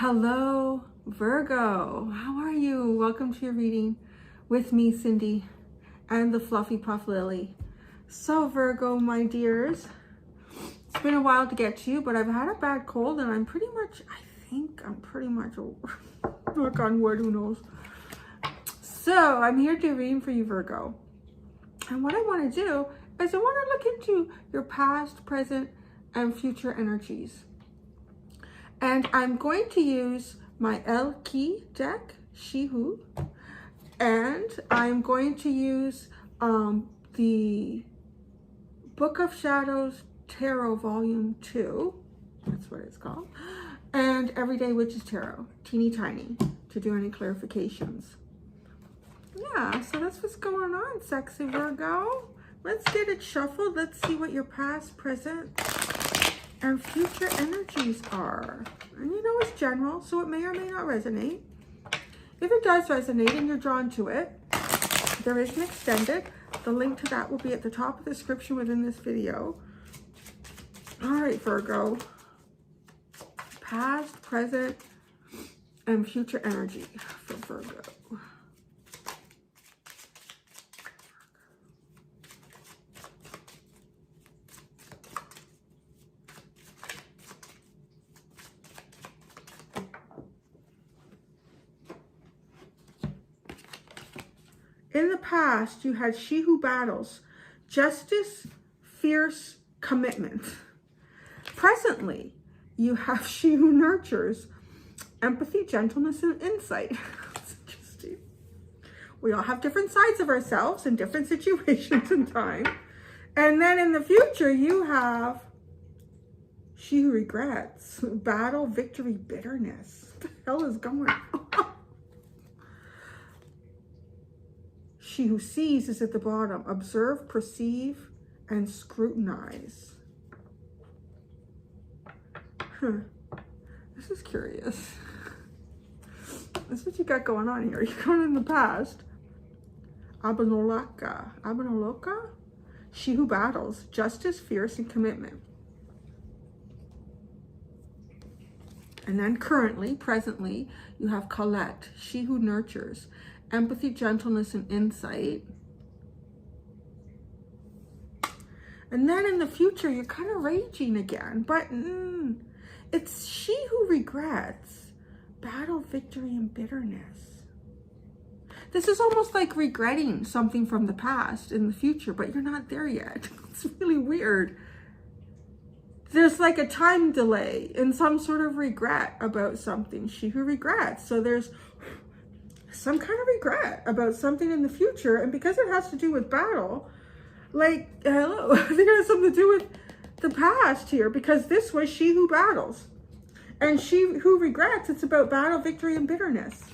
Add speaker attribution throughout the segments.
Speaker 1: Hello, Virgo. How are you? Welcome to your reading with me, Cindy, and the Fluffy Puff Lily. So, Virgo, my dears, it's been a while to get to you, but I've had a bad cold and I think I'm pretty much over. Knock on wood, who knows? So, I'm here to read for you, Virgo. And what I want to do is I want to look into your past, present, and future energies. And I'm going to use my El Ki deck, Shihu, and I'm going to use the Book of Shadows Tarot Volume 2, that's what it's called, and Everyday Witches Tarot, teeny tiny, to do any clarifications. Yeah, so that's what's going on, sexy Virgo. Let's get it shuffled. Let's see what your past, present, and future energies are. And you know it's general, so it may or may not resonate. If it does resonate and you're drawn to it, there is an extended. The link to that will be at the top of the description within this video. All right, Virgo. Past, present, and future energy for Virgo. In the past, you had she who battles, justice, fierce, commitment. Presently, you have she who nurtures, empathy, gentleness, and insight. That's interesting. We all have different sides of ourselves in different situations and time. And then in the future, you have she who regrets, battle, victory, bitterness. What the hell is going on? She who sees is at the bottom. Observe, perceive, and scrutinize. This is curious. This is what you got going on here. You're going in the past. Abanoloka. She who battles. Justice, fierce, and commitment. And then currently, presently, you have Colette. She who nurtures. Empathy, gentleness, and insight. And then in the future, you're kind of raging again, but it's she who regrets, battle, victory, and bitterness. This is almost like regretting something from the past in the future, but you're not there yet. It's really weird. There's like a time delay and some sort of regret about something. She who regrets. So there's some kind of regret about something in the future, and because it has to do with battle, like, hello, I think it has something to do with the past here, because this was she who battles, and she who regrets, it's about battle, victory, and bitterness.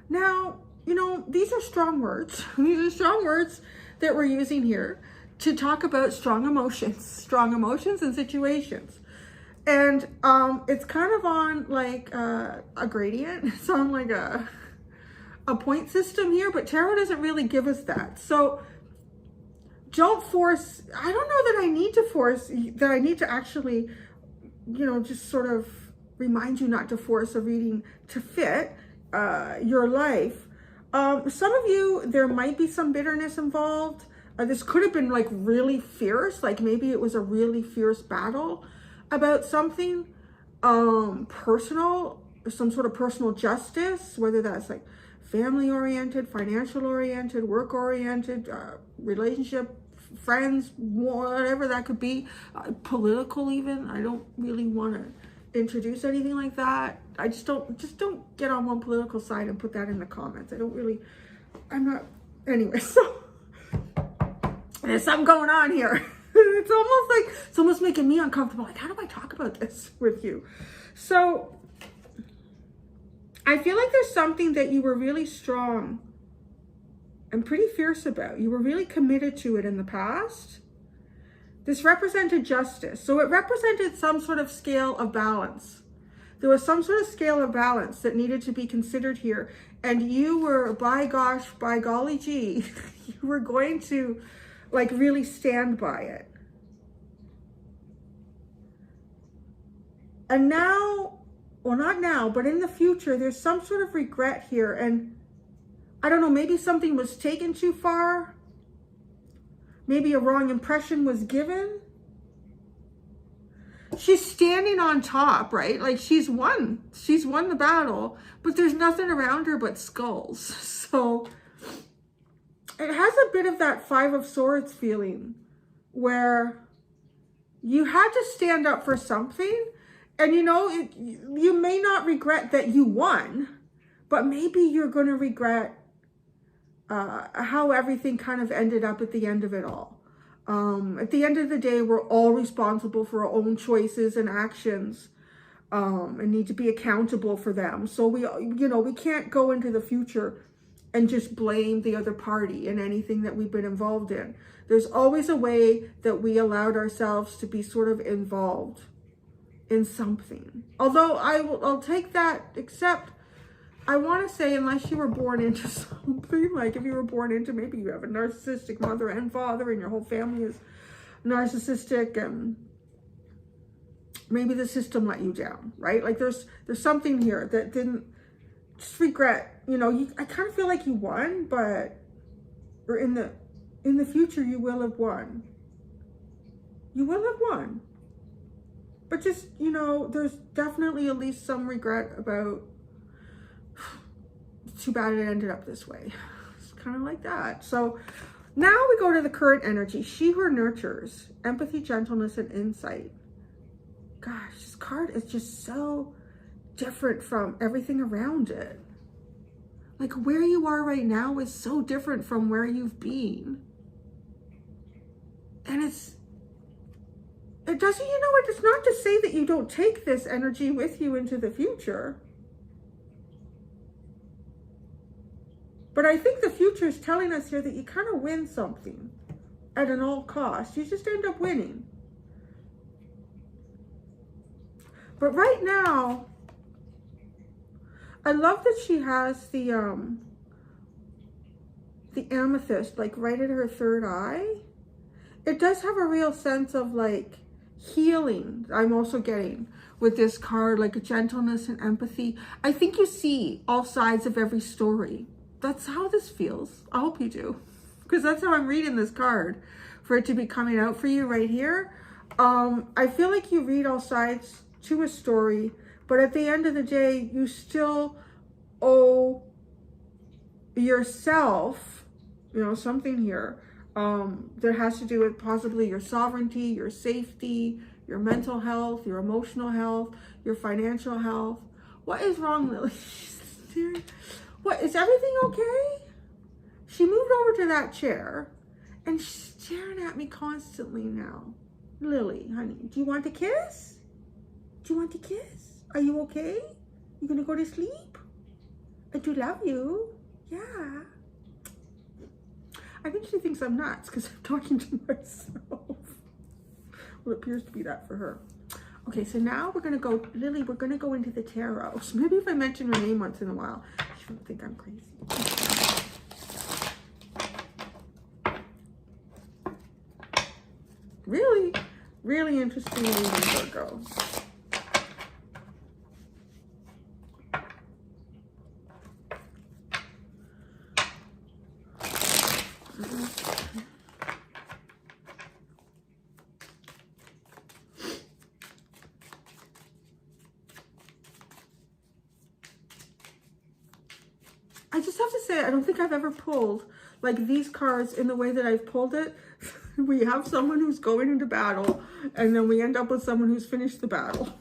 Speaker 1: Now, you know, these are strong words. These are strong words that we're using here to talk about strong emotions and situations. And it's kind of on like a gradient. It's on like a point system here, but tarot doesn't really give us that. So don't force, I don't know that I need to force, that I need to actually, you know, just sort of remind you not to force a reading to fit your life. Some of you, there might be some bitterness involved. This could have been like really fierce, like maybe it was a really fierce battle about something personal, some sort of personal justice, whether that's like family oriented, financial oriented, work oriented, relationship, friends, whatever that could be, political even. I don't really want to introduce anything like that. I just don't get on one political side and put that in the comments. Anyway, so there's something going on here. It's almost making me uncomfortable. Like, how do I talk about this with you? So I feel like there's something that you were really strong and pretty fierce about. You were really committed to it in the past. This represented justice. So it represented some sort of scale of balance. There was some sort of scale of balance that needed to be considered here. And you were, by gosh, by golly gee, you were going to like really stand by it. And now, well, not now, but in the future, there's some sort of regret here. And I don't know, maybe something was taken too far. Maybe a wrong impression was given. She's standing on top, right? Like she's won the battle, but there's nothing around her but skulls. So it has a bit of that Five of Swords feeling where you had to stand up for something, and you know, you may not regret that you won, but maybe you're going to regret how everything kind of ended up at the end of it all. At the end of the day, we're all responsible for our own choices and actions, and need to be accountable for them. So we can't go into the future and just blame the other party in anything that we've been involved in. There's always a way that we allowed ourselves to be sort of involved in something. Although I'll take that, except I want to say, unless you were born into something, like if you were born into, maybe you have a narcissistic mother and father and your whole family is narcissistic, and maybe the system let you down, right? Like there's something here that didn't, just regret, you know, I kind of feel like you won, but, or in the future, you will have won. You will have won. But just, you know, there's definitely at least some regret about, too bad it ended up this way. It's kind of like that. So now we go to the current energy. She who nurtures, empathy, gentleness, and insight. Gosh, this card is just so different from everything around it. Like where you are right now is so different from where you've been. And it doesn't, you know what, it's not to say that you don't take this energy with you into the future. But I think the future is telling us here that you kind of win something at an all cost. You just end up winning. But right now, I love that she has the amethyst like right at her third eye. It does have a real sense of like healing. I'm also getting with this card, like a gentleness and empathy. I think you see all sides of every story. That's how this feels. I hope you do, because that's how I'm reading this card, for it to be coming out for you right here. I feel like you read all sides to a story, but at the end of the day, you still owe yourself, you know, something here that has to do with possibly your sovereignty, your safety, your mental health, your emotional health, your financial health. What is wrong, Lily? What, is everything okay? She moved over to that chair and she's staring at me constantly now. Lily, honey, do you want a kiss? Do you want a kiss? Are you okay? You gonna go to sleep? I do love you. Yeah. I think she thinks I'm nuts because I'm talking to myself. Well, it appears to be that for her. Okay, so now we're gonna go, Lily, we're gonna go into the tarot. So maybe if I mention her name once in a while, she won't think I'm crazy. Really, really interesting reading, Virgo. I just have to say, I don't think I've ever pulled like these cards in the way that I've pulled it. We have someone who's going into battle, and then we end up with someone who's finished the battle.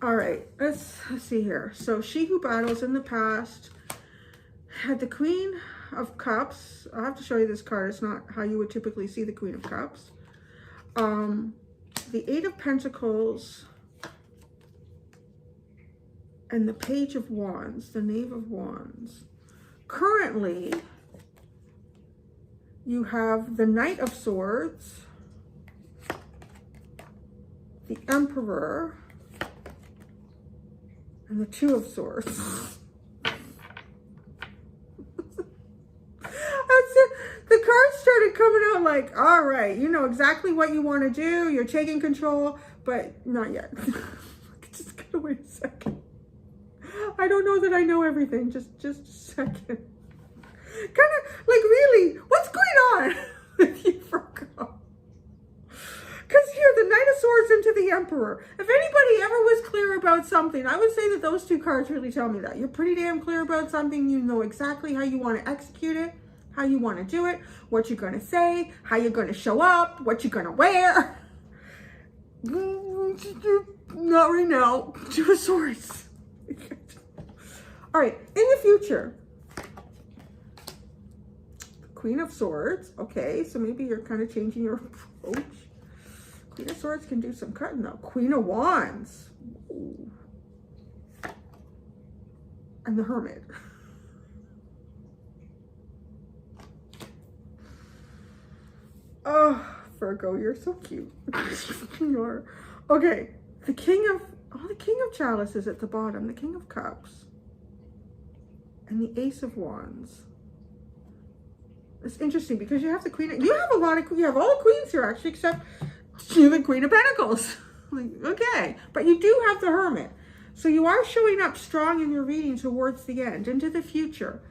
Speaker 1: All right, let's see here. So she who battles in the past had the Queen of Cups. I'll have to show you this card. It's not how you would typically see the Queen of Cups. The Eight of Pentacles and the Page of Wands, the Knave of Wands. Currently, you have the Knight of Swords, the Emperor, and the Two of Swords. That's it. The cards started coming out like, all right, you know exactly what you want to do. You're taking control, but not yet. Just gotta wait a second. I don't know that I know everything. Just a second. Kind of like, really, what's going on with you, Virgo? Because here, the Knight of Swords into the Emperor. If anybody ever was clear about something, I would say that those two cards really tell me that. You're pretty damn clear about something. You know exactly how you want to execute it, how you want to do it, what you're going to say, how you're going to show up, what you're going to wear. Not right now. Two of Swords. All right, in the future. Queen of Swords. Okay, so maybe you're kind of changing your approach. Queen of Swords can do some cutting though. Queen of Wands. Ooh. And the Hermit. Oh, Virgo, you're so cute. You are. Okay, the King of Chalice is at the bottom. The King of Cups. And the Ace of Wands. It's interesting because you have the Queen. You have all the queens here actually, except the Queen of Pentacles. Like, okay, but you do have the Hermit. So you are showing up strong in your reading towards the end, into the future.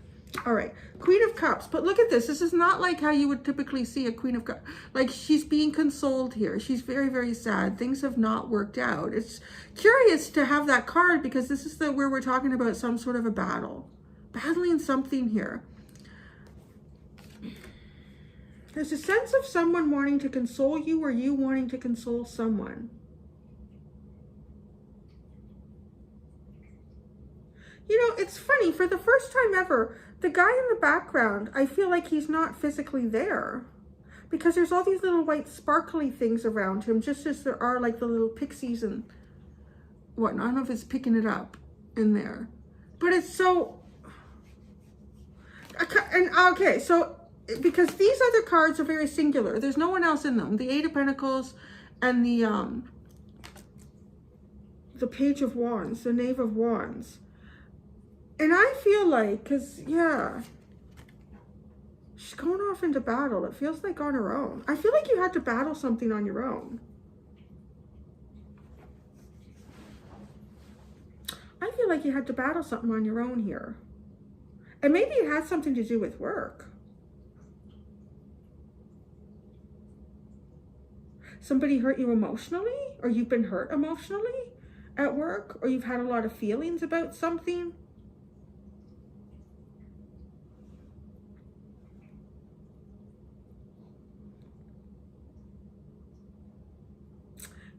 Speaker 1: All right, Queen of Cups. But look at this. This is not like how you would typically see a Queen of Cups. Like, she's being consoled here. She's very, very sad. Things have not worked out. It's curious to have that card because this is where we're talking about some sort of a battle. Battling something here. There's a sense of someone wanting to console you or you wanting to console someone. You know, it's funny. For the first time ever, the guy in the background, I feel like he's not physically there. Because there's all these little white sparkly things around him, just as there are like the little pixies and whatnot. I don't know if it's picking it up in there. But it's so... And okay, so... Because these other cards are very singular. There's no one else in them. The Eight of Pentacles and the Page of Wands, the Knave of Wands. And I feel like, because, yeah, she's going off into battle. It feels like on her own. I feel like you had to battle something on your own. I feel like you had to battle something on your own here. And maybe it has something to do with work. Somebody hurt you emotionally, or you've been hurt emotionally at work, or you've had a lot of feelings about something.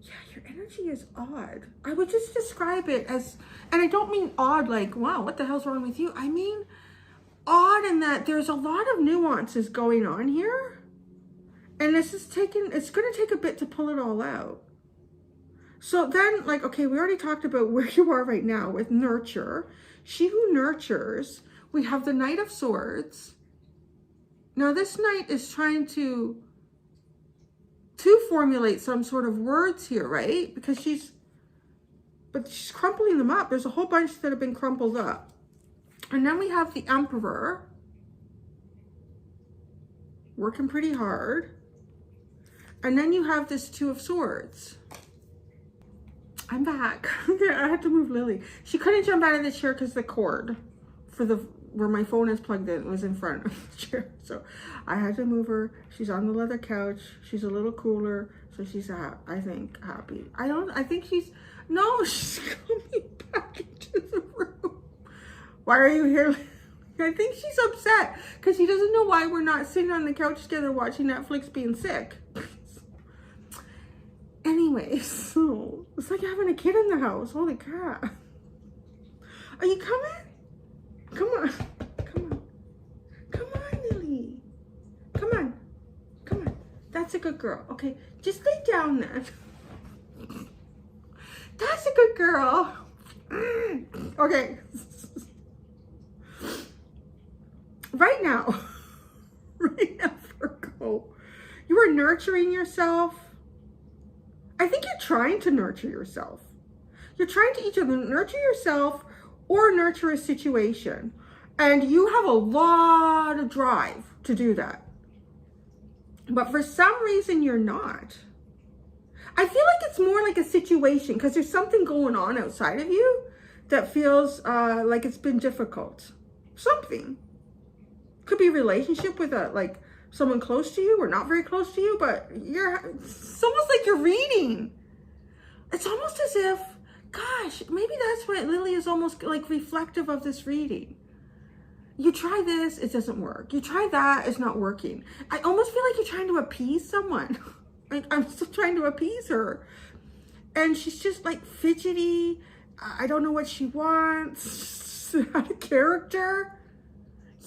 Speaker 1: Yeah, your energy is odd. I would just describe it as, and I don't mean odd like, wow, what the hell's wrong with you? I mean odd in that there's a lot of nuances going on here. And this is it's going to take a bit to pull it all out. So then, like, okay, we already talked about where you are right now with nurture. She who nurtures. We have the Knight of Swords. Now, this knight is trying to formulate some sort of words here, right? Because she's crumpling them up. There's a whole bunch that have been crumpled up. And then we have the Emperor. Working pretty hard. And then you have this Two of Swords. I'm back. I had to move Lily. She couldn't jump out of the chair because the cord for where my phone is plugged in was in front of the chair. So I had to move her. She's on the leather couch. She's a little cooler. So she's, I think, happy. I think she's coming back into the room. Why are you here? I think she's upset because she doesn't know why we're not sitting on the couch together watching Netflix being sick. Anyways, so it's like having a kid in the house. Holy crap. Are you coming? Come on. Come on. Come on, Lily. Come on. Come on. That's a good girl. Okay, just lay down then. That's a good girl. Okay. Right now, Virgo, you are nurturing yourself. I think you're trying to nurture yourself. You're trying to either nurture yourself or nurture a situation. And you have a lot of drive to do that. But for some reason, you're not. I feel like it's more like a situation because there's something going on outside of you that feels like it's been difficult. Something. Could be a relationship with like someone close to you or not very close to you, but it's almost like you're reading. It's almost as if, gosh, maybe that's why Lily is almost like reflective of this reading. You try this, it doesn't work. You try that, it's not working. I almost feel like you're trying to appease someone. Like I'm still trying to appease her. And she's just like fidgety. I don't know what she wants. Out of character.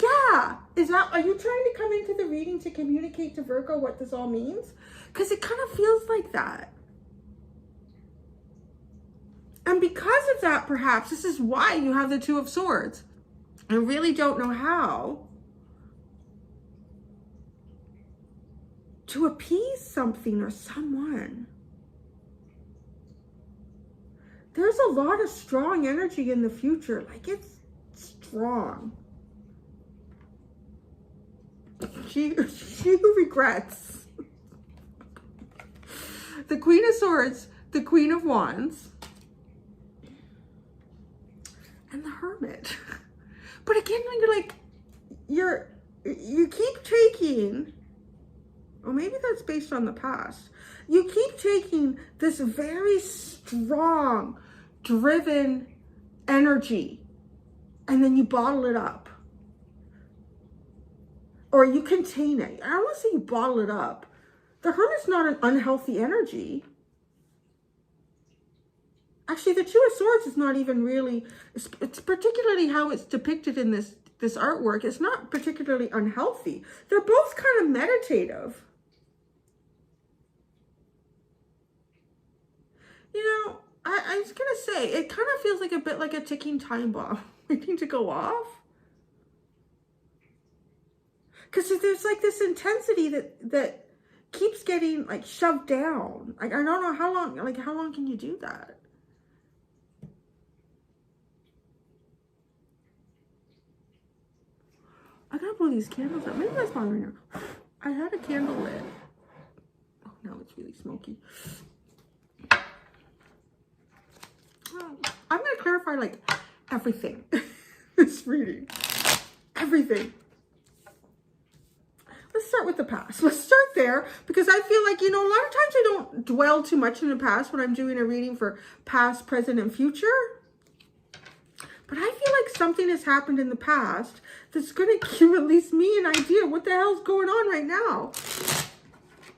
Speaker 1: Yeah. Are you trying to come into the reading to communicate to Virgo what this all means? Because it kind of feels like that. And because of that, perhaps, this is why you have the Two of Swords. I really don't know how to appease something or someone. There's a lot of strong energy in the future. Like, it's strong. She regrets. The Queen of Swords, the Queen of Wands, and the Hermit. But again, when you're like, you keep taking, or maybe that's based on the past. You keep taking this very strong, driven energy, and then you bottle it up. Or you contain it. I don't want to say you bottle it up. The Hermit's not an unhealthy energy. Actually, the Two of Swords is not even really, it's particularly how it's depicted in this artwork. It's not particularly unhealthy. They're both kind of meditative. You know, I was going to say, it kind of feels like a bit like a ticking time bomb waiting to go off. Because there's like this intensity that keeps getting like shoved down. Like, I don't know how long, like how long can you do that? I gotta blow these candles out. Maybe that's why right now. I had a candle lit. Oh, now it's really smoky. I'm gonna clarify like everything. This reading. Everything. Let's start with the past. Let's start there because I feel like, you know, a lot of times I don't dwell too much in the past when I'm doing a reading for past, present, and future. But I feel like something has happened in the past that's going to give at least me an idea what the hell's going on right now.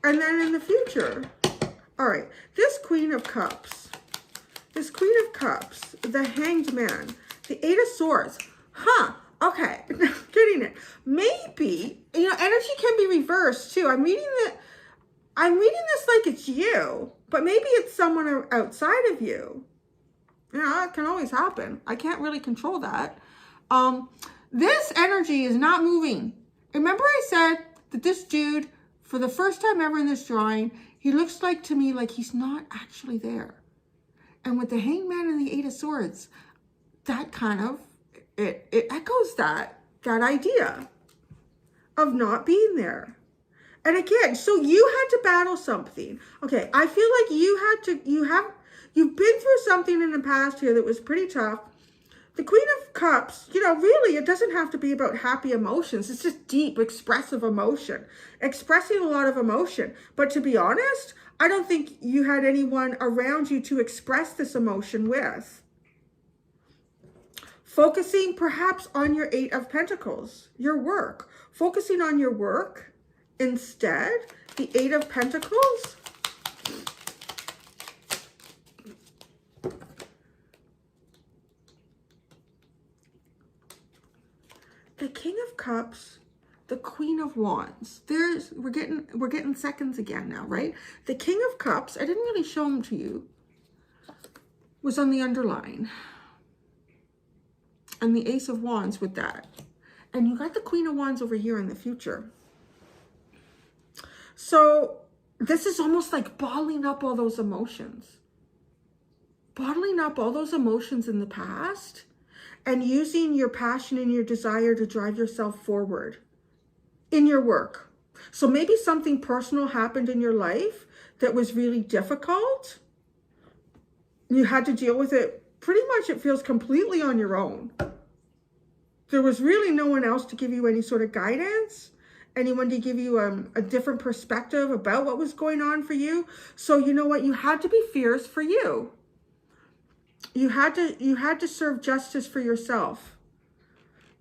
Speaker 1: And then in the future. All right. This Queen of Cups. This Queen of Cups. The Hanged Man. The Eight of Swords. Huh. Okay. Getting it. Maybe, you know, energy can be reversed too. I'm reading this like it's you. But maybe it's someone outside of you. You know, it can always happen. I can't really control that. This energy is not moving. Remember I said that this dude, for the first time ever in this drawing, he looks like to me like he's not actually there. And with the Hanged Man and the Eight of Swords, that kind of, it echoes that idea of not being there. And again, so you had to battle something. Okay, I feel like you've been through something in the past here that was pretty tough. The Queen of Cups, you know, really, it doesn't have to be about happy emotions. It's just deep, expressive emotion. Expressing a lot of emotion. But to be honest, I don't think you had anyone around you to express this emotion with. Focusing perhaps on your Eight of Pentacles, your work. Focusing on your work instead. The Eight of Pentacles. The King of Cups, the Queen of Wands. We're getting seconds again now, right? The King of Cups, I didn't really show them to you, was on the underline. And the Ace of Wands with that. And you got the Queen of Wands over here in the future. So this is almost like balling up all those emotions. bottling up all those emotions in the past and using your passion and your desire to drive yourself forward in your work. So maybe something personal happened in your life that was really difficult. You had to deal with it. Pretty much it feels completely on your own. There was really no one else to give you any sort of guidance, anyone to give you a different perspective about what was going on for you. So you know what? You had to be fierce for you. You had to serve justice for yourself.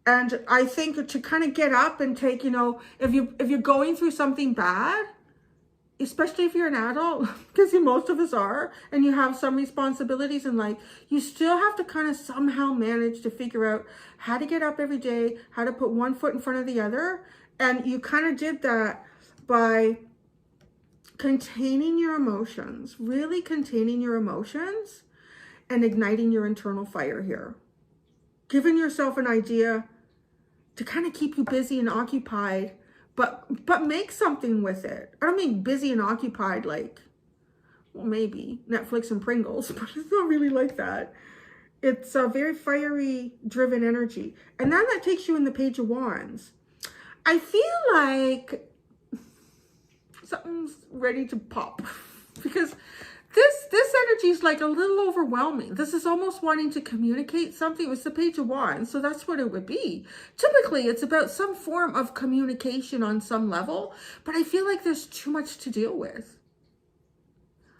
Speaker 1: And I think to kind of get up and take, you know, if you're going through something bad, especially if you're an adult, because most of us are, and you have some responsibilities in life, you still have to kind of somehow manage to figure out how to get up every day, how to put one foot in front of the other. And you kind of did that by containing your emotions, really containing your emotions and igniting your internal fire here. Giving yourself an idea to kind of keep you busy and occupied, but make something with it. I don't mean busy and occupied like, well, maybe Netflix and Pringles, but it's not really like that. It's a very fiery driven energy. And then that takes you in the Page of Wands. I feel like something's ready to pop because this energy is like a little overwhelming. This is almost wanting to communicate something. It's the Page of Wands, so that's what it would be. Typically, it's about some form of communication on some level, but I feel like there's too much to deal with.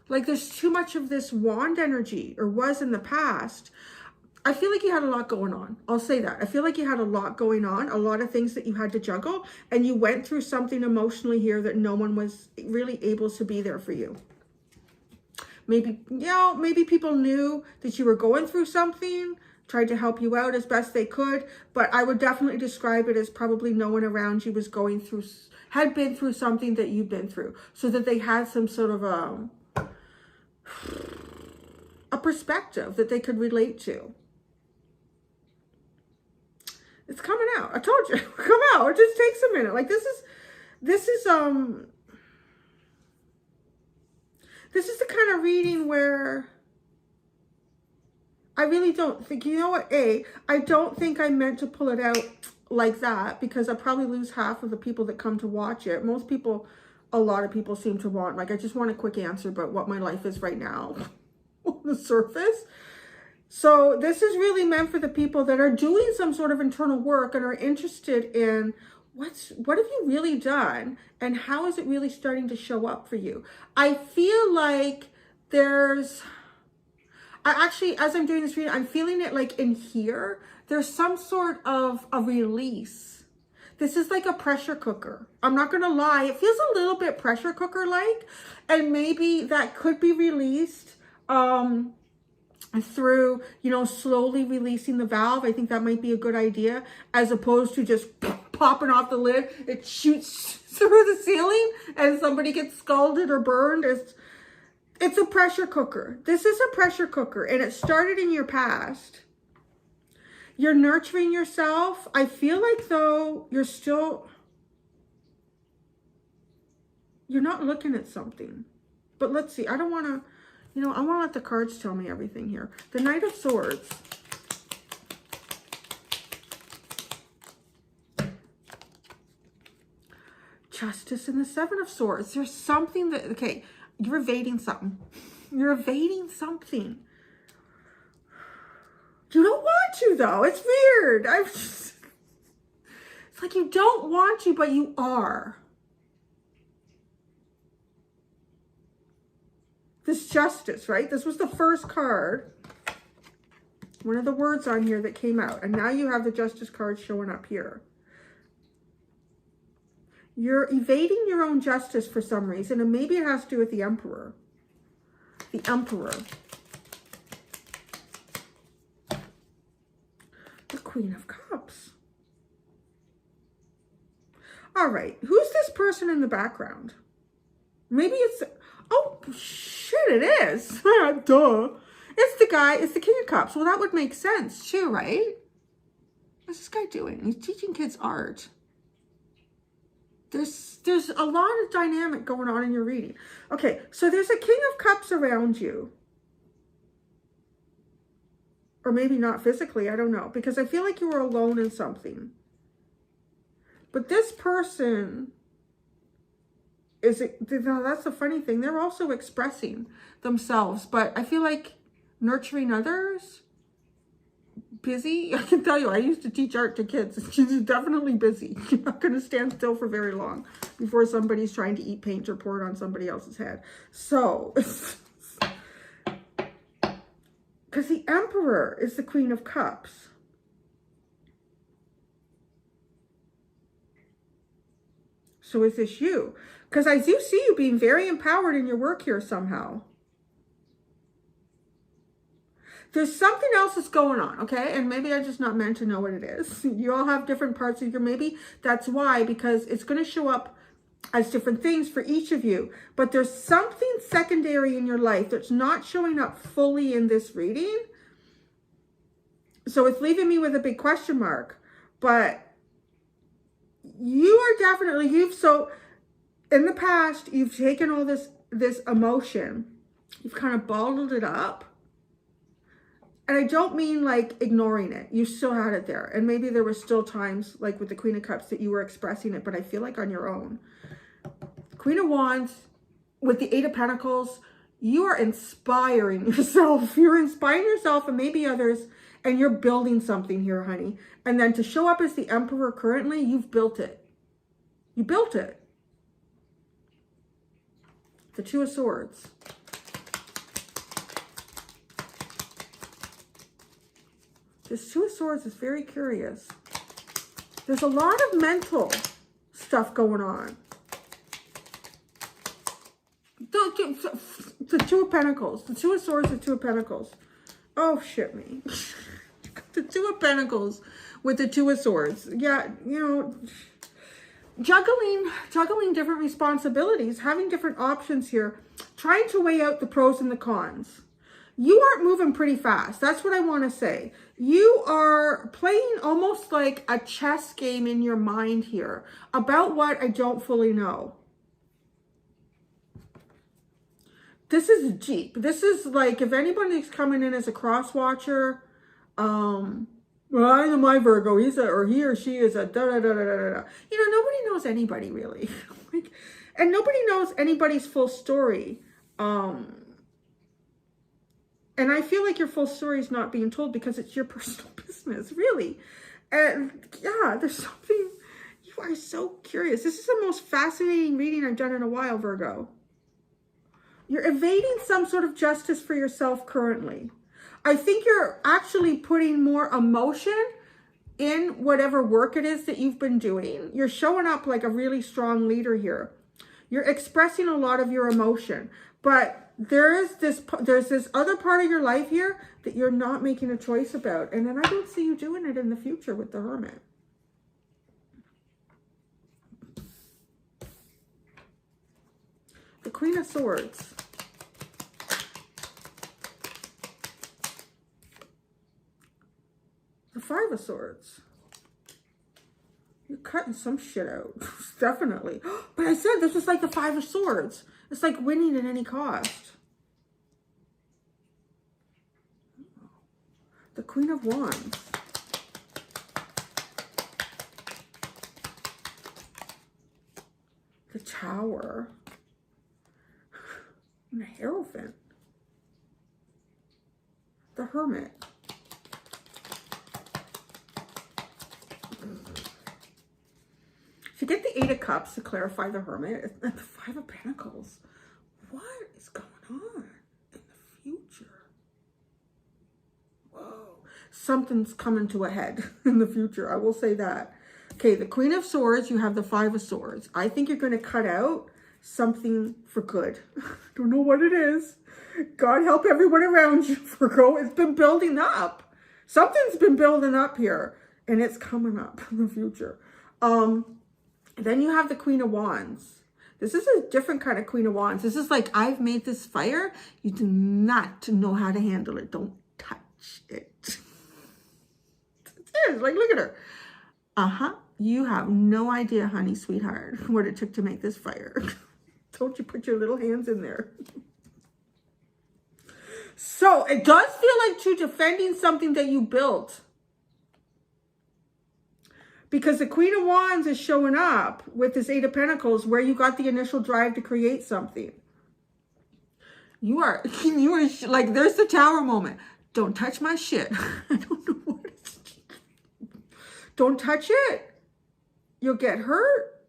Speaker 1: Like there's too much of this wand energy, or was in the past. I feel like you had a lot going on. I'll say that. I feel like you had a lot going on, a lot of things that you had to juggle, and you went through something emotionally here that no one was really able to be there for you. Maybe, you know, maybe people knew that you were going through something, tried to help you out as best they could, but I would definitely describe it as probably no one around you was going through, had been through something that you've been through, so that they had some sort of a perspective that they could relate to. It's coming out. I told you, come out. It just takes a minute. Like this is the kind of reading where I really don't think, you know what, I don't think I meant to pull it out like that, because I probably lose half of the people that come to watch it. Most people, a lot of people seem to want, like, I just want a quick answer about what my life is right now on the surface. So this is really meant for the people that are doing some sort of internal work and are interested in what have you really done and how is it really starting to show up for you. I feel like as I'm doing this reading, I'm feeling it like in here, there's some sort of a release. This is like a pressure cooker. I'm not going to lie. It feels a little bit pressure cooker like, and maybe that could be released through, you know, slowly releasing the valve. I think that might be a good idea, as opposed to just popping off the lid. It shoots through the ceiling and somebody gets scalded or burned. It's a pressure cooker. This is a pressure cooker, and it started in your past. You're nurturing yourself. I feel like, though, you're not looking at something. But let's see. I don't want to, you know, I want to let the cards tell me everything here. The Knight of Swords. Justice and the Seven of Swords. There's something that, okay, you're evading something. You're evading something. You don't want to, though. It's weird. It's like you don't want to, but you are. This Justice, right? This was the first card. One of the words on here that came out. And now you have the Justice card showing up here. You're evading your own justice for some reason, and maybe it has to do with the Emperor. The Emperor. The Queen of Cups. All right. Who's this person in the background? Maybe it's... Oh, shit, it is. Duh. It's the guy. It's the King of Cups. Well, that would make sense, too, right? What's this guy doing? He's teaching kids art. There's a lot of dynamic going on in your reading. Okay, so there's a King of Cups around you. Or maybe not physically, I don't know. Because I feel like you were alone in something. But this person that's the funny thing. They're also expressing themselves. But I feel like nurturing others, busy. I can tell you, I used to teach art to kids. She's definitely busy. You're not going to stand still for very long before somebody's trying to eat paint or pour it on somebody else's head. So, because the Emperor is the Queen of Cups. So is this you? Because I do see you being very empowered in your work here somehow. There's something else that's going on, okay? And maybe I'm just not meant to know what it is. You all have different parts of your, maybe that's why, because it's going to show up as different things for each of you. But there's something secondary in your life that's not showing up fully in this reading. So it's leaving me with a big question mark. But you are definitely, so in the past, you've taken all this emotion, you've kind of bottled it up. And I don't mean like ignoring it. You still had it there. And maybe there were still times like with the Queen of Cups that you were expressing it, but I feel like on your own. Queen of Wands with the Eight of Pentacles, you are inspiring yourself. You're inspiring yourself and maybe others, and you're building something here, honey. And then to show up as the Emperor currently, you've built it. You built it. The Two of Swords. This Two of Swords is very curious. There's a lot of mental stuff going on. The Two of Pentacles. The Two of Swords, the Two of Pentacles. Oh, shit me. The Two of Pentacles with the Two of Swords. Yeah, you know, juggling different responsibilities, having different options here, trying to weigh out the pros and the cons. You aren't moving pretty fast. That's what I want to say. You are playing almost like a chess game in your mind here about what I don't fully know. This is deep. This is like if anybody's coming in as a cross watcher, well, I know my Virgo, he or she is a da da da da da da. You know, nobody knows anybody really. Like, and nobody knows anybody's full story. And I feel like your full story is not being told because it's your personal business, really. And yeah, there's something, you are so curious. This is the most fascinating reading I've done in a while, Virgo. You're evading some sort of justice for yourself currently. I think you're actually putting more emotion in whatever work it is that you've been doing. You're showing up like a really strong leader here. You're expressing a lot of your emotion, but there's this other part of your life here that you're not making a choice about. And then I don't see you doing it in the future with the Hermit. The Queen of Swords. The Five of Swords. You're cutting some shit out. Definitely. But I said this was like the Five of Swords. It's like winning at any cost. The Queen of Wands. The Tower. And the Hierophant. The Hermit. If you get the Eight of Cups to clarify the Hermit, and the Five of Pentacles. What is going on in the future? Whoa. Something's coming to a head in the future. I will say that. Okay, the Queen of Swords, you have the Five of Swords. I think you're going to cut out something for good. Don't know what it is. God help everyone around you, Virgo. It's been building up. Something's been building up here, and it's coming up in the future. Then you have the Queen of Wands. This is a different kind of Queen of Wands. This is like, I've made this fire. You do not know how to handle it. Don't touch it. It is. Like, look at her. You have no idea, honey, sweetheart, what it took to make this fire. Don't you put your little hands in there. So it does feel like you're defending something that you built. Because the Queen of Wands is showing up with this Eight of Pentacles where you got the initial drive to create something. You are like, there's the Tower moment. Don't touch my shit. I don't know what it's. Don't touch it. You'll get hurt.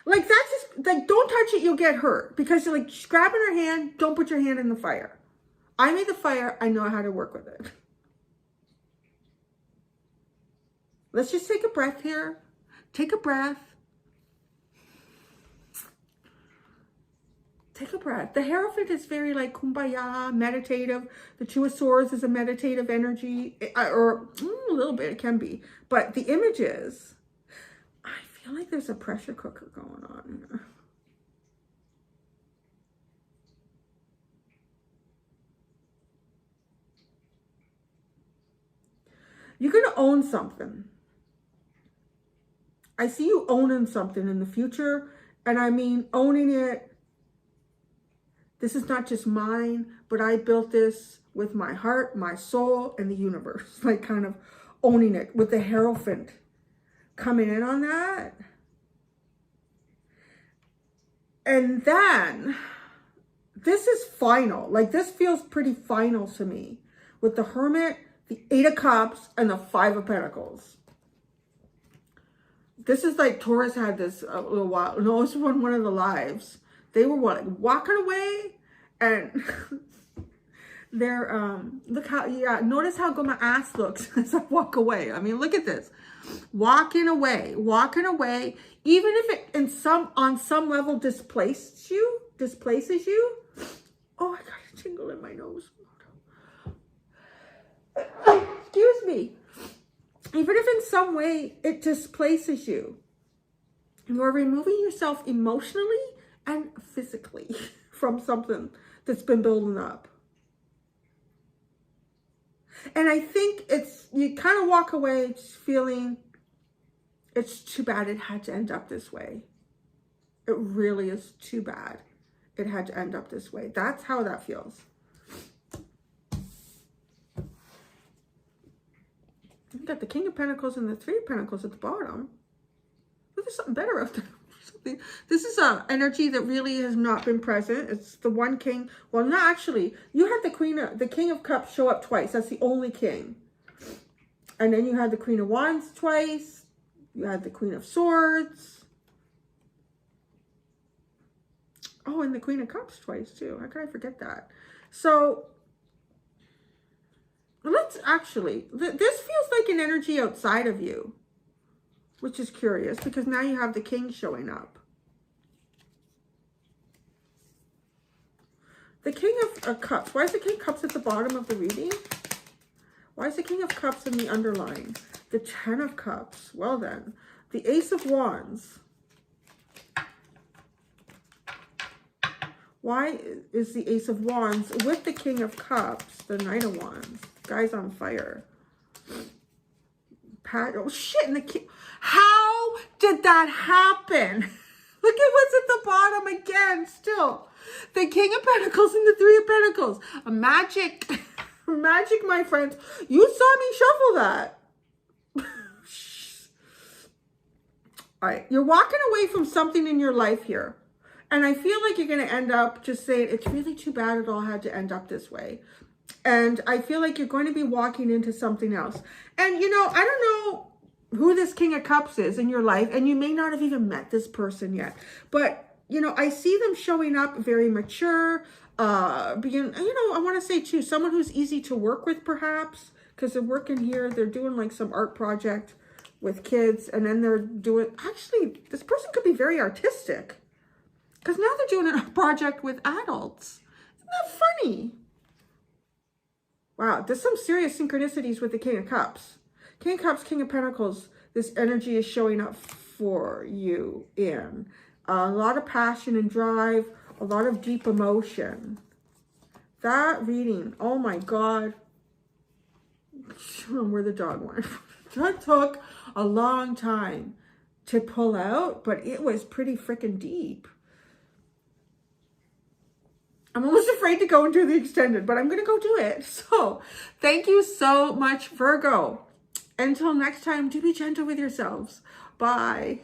Speaker 1: Like, that's just, like, don't touch it, you'll get hurt. Because you're like, she's grabbing her hand, don't put your hand in the fire. I made the fire, I know how to work with it. Let's just take a breath here. Take a breath. Take a breath. The Hierophant is very like kumbaya, meditative. The Two of Swords is a meditative energy, or a little bit, it can be. But the images, I feel like there's a pressure cooker going on here. You're going to own something. I see you owning something in the future. And I mean, owning it. This is not just mine, but I built this with my heart, my soul, and the universe. Like, kind of owning it with the Hierophant coming in on that. And then, this is final. Like, this feels pretty final to me. With the Hermit, the Eight of Cups, and the Five of Pentacles. This is like Taurus had this a little while. No, this was one of the lives. They were what, like walking away, and they're look how, yeah, notice how good my ass looks as I walk away. I mean, look at this. Walking away, even if it on some level displaces you. Oh, I got a tingle in my nose. Excuse me. Even if in some way it displaces you, you're removing yourself emotionally and physically from something that's been building up. And I think you kind of walk away just feeling it's too bad it had to end up this way. It really is too bad it had to end up this way. That's how that feels. You got the King of Pentacles and the Three of Pentacles at the bottom. But there's something better out there. This is an energy that really has not been present. It's the one king. Well, no, actually, you had the King of Cups show up twice. That's the only king. And then you had the Queen of Wands twice. You had the Queen of Swords. Oh, and the Queen of Cups twice too. How could I forget that? So let's actually, this feels like an energy outside of you, which is curious because now you have the king showing up. The King of Cups. Why is the King of Cups at the bottom of the reading? Why is the King of Cups in the underline? The Ten of Cups. Well then, the Ace of Wands. Why is the Ace of Wands with the King of Cups, the Knight of Wands? Guy's on fire. Oh shit, and the king. How did that happen? Look at what's at the bottom again, still. The King of Pentacles and the Three of Pentacles. A magic, my friends. You saw me shuffle that. All right, you're walking away from something in your life here. And I feel like you're going to end up just saying, it's really too bad it all had to end up this way. And I feel like you're going to be walking into something else. And, you know, I don't know who this King of Cups is in your life. And you may not have even met this person yet. But, you know, I see them showing up very mature. You know, I want to say, too, someone who's easy to work with, perhaps. Because they're working here. They're doing, like, some art project with kids. And then they're doing... Actually, this person could be very artistic. Because now they're doing a project with adults. Isn't that funny? Wow, there's some serious synchronicities with the King of Cups. King of Cups, King of Pentacles, this energy is showing up for you in. A lot of passion and drive, a lot of deep emotion. That reading, oh my God. Show them where the dog went. That took a long time to pull out, but it was pretty freaking deep. I'm almost afraid to go and do the extended, but I'm going to go do it. So thank you so much, Virgo. Until next time, do be gentle with yourselves. Bye.